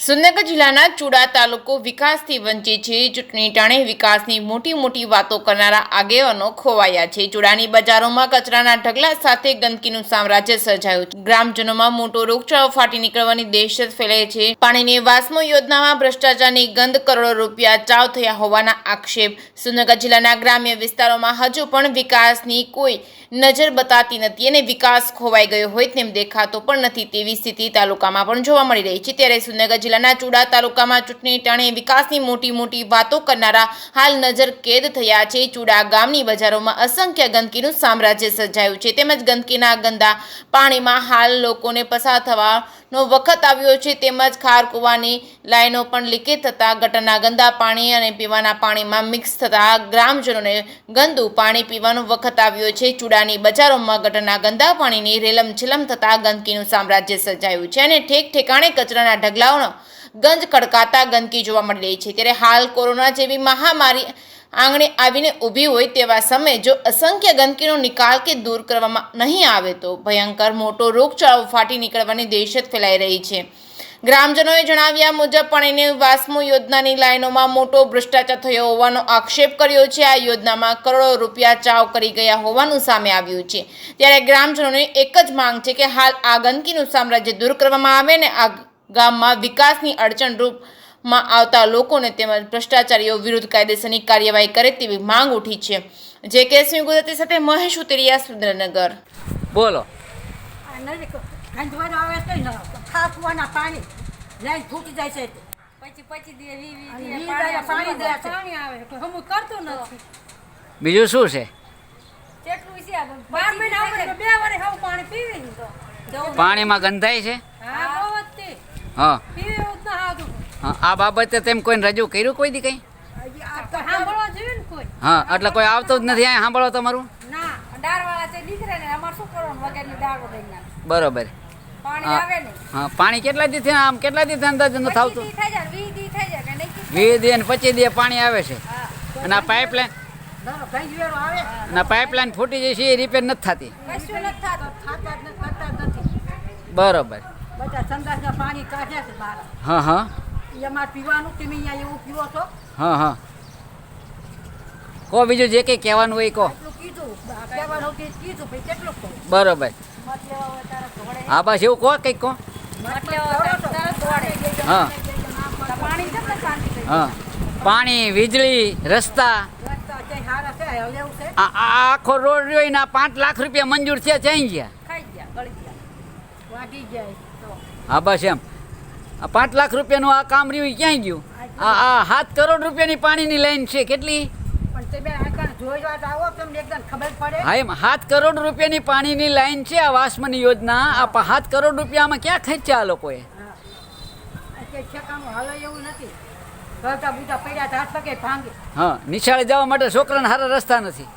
સુરનગર જિલ્લાના ચુડા તાલુકો વિકાસથી વંચિત છે। ચૂંટણી ટાણે વિકાસની મોટી વાતો કરનારા આગેવાનો ખોવાયા છે। ચુડાની બજારોમાં કચરાના ઢગલા સાથે ગંદકીનું સામ્રાજ્ય સર્જાયું। ગ્રામજનોમાં મોટો રોગચાળો ફાટી નીકળવાની દહેશત ફેલાઈ છે। પાણીની વાસ્મો યોજનામાં ભ્રષ્ટાચારની ગંધ, કરોડો રૂપિયા ચાવ થયા હોવાના આક્ષેપ। સુરનગર જિલ્લાના ગ્રામ્ય વિસ્તારોમાં હજુ પણ વિકાસની કોઈ નજર બતાતી નથી અને વિકાસ ખોવાઈ ગયો હોય તેમ દેખાતો પણ નથી તેવી સ્થિતિ તાલુકામાં પણ જોવા મળી રહી છે। ત્યારે સુરનગર જિલ્લાના ચુડા તાલુકામાં ચૂંટણી ટાણે વિકાસની મોટી વાતો કરનારા હાલ નજર કેદ થયા છે। ચુડા ગામની બજારોમાં અસંખ્ય ગંદકીનું સામ્રાજ્ય સર્જાયું છે તેમજ ગંદકીના ગંદા પાણીમાં હાલ લોકોને પસાર થવાનો વખત આવ્યો છે તેમજ ખાર કૂવાની લાઈનો પણ લીકેજ થતા ગટરના ગંદા પાણી અને પીવાના પાણીમાં મિક્સ થતા ગ્રામજનોને ગંદુ પાણી પીવાનો વખત આવ્યો છે। ચુડાની બજારોમાં ગટરના ગંદા પાણીની રેલમછેલમ થતા ગંદકીનું સામ્રાજ્ય સર્જાયું છે અને ઠેકાણે કચરાના ઢગલાઓનો ગંજ ખડકાતા ગંદકી જોવા મળી રહી છે। ત્યારે હાલ કોરોના જેવી મહામારી આંગણે આવીને ઊભી હોય તેવા સમયે જો અસંખ્ય ગંદકીનો નિકાલ કે દૂર કરવામાં નહીં આવે તો ભયંકર મોટો રોગચાળો ફાટી નીકળવાની દહેશત ફેલાઈ રહી છે। ગ્રામજનોએ જણાવ્યા મુજબ પાણીની વાસ્મો યોજનાની લાઈનોમાં મોટો ભ્રષ્ટાચાર થયો હોવાનો આક્ષેપ કર્યો છે। આ યોજનામાં કરોડો રૂપિયા ચાવ કરી ગયા હોવાનું સામે આવ્યું છે। ત્યારે ગ્રામજનોની એક જ માંગ છે કે હાલ આ ગંદકીનું સામ્રાજ્ય દૂર કરવામાં આવે ને આ ગામમાં વિકાસની અડચણ રૂપમાં આવતા લોકોને તેમજ ભ્રષ્ટાચારીઓ વિરુદ્ધ કાયદેસરની કાર્યવાહી કરે તેવી માંગ ઉઠી છે। જે કેસમી ગુજરાતી સાથે મહેશ ઉતરિયા, સુરેન્દ્રનગર। બોલો। બીજું શું છે? પાણીમાં ગંધાય છે। હા, આ બાબતે તેમ કોઈને રજૂ કર્યું કોઈ દી કઈ? હા, એટલે કોઈ આવતો જ નથી અહીંયા સાંભળો તમારું? બરોબર। હા, પાણી કેટલા દી આમ કેટલા દી અંદાજ નથી આવતું? 20 દી અને 25 દી પાણી આવે છે અને આ પાઇપલાઇન ફૂટી જાય છે એ રિપેર નથી થતી? બરોબર। હા હા હા હા કહો, બીજું જે કંઈ કહેવાનું હોય કહો। બરોબર। હા, બસ એવું કહો, કંઈક કહો। હા હા, પાણી, વીજળી, રસ્તા, આખો રોડ રહ્યો ને 5 લાખ રૂપિયા મંજૂર છે, ચાઈ ગયા? હા, બસ એમ 5 લાખ રૂપિયાનું આ કામ રહ્યું ક્યાંય ગયું? આ 7 કરોડ રૂપિયાની પાણીની લાઈન છે, કેટલી? હા, એમ 7 કરોડ રૂપિયાની પાણીની લાઈન છે આ વાસ્મની યોજના। આ 7 કરોડ રૂપિયામાં ક્યાં ખેંચ્યા આ લોકોએ? હા, નિશાળે જવા માટે છોકરાને સારા રસ્તા નથી।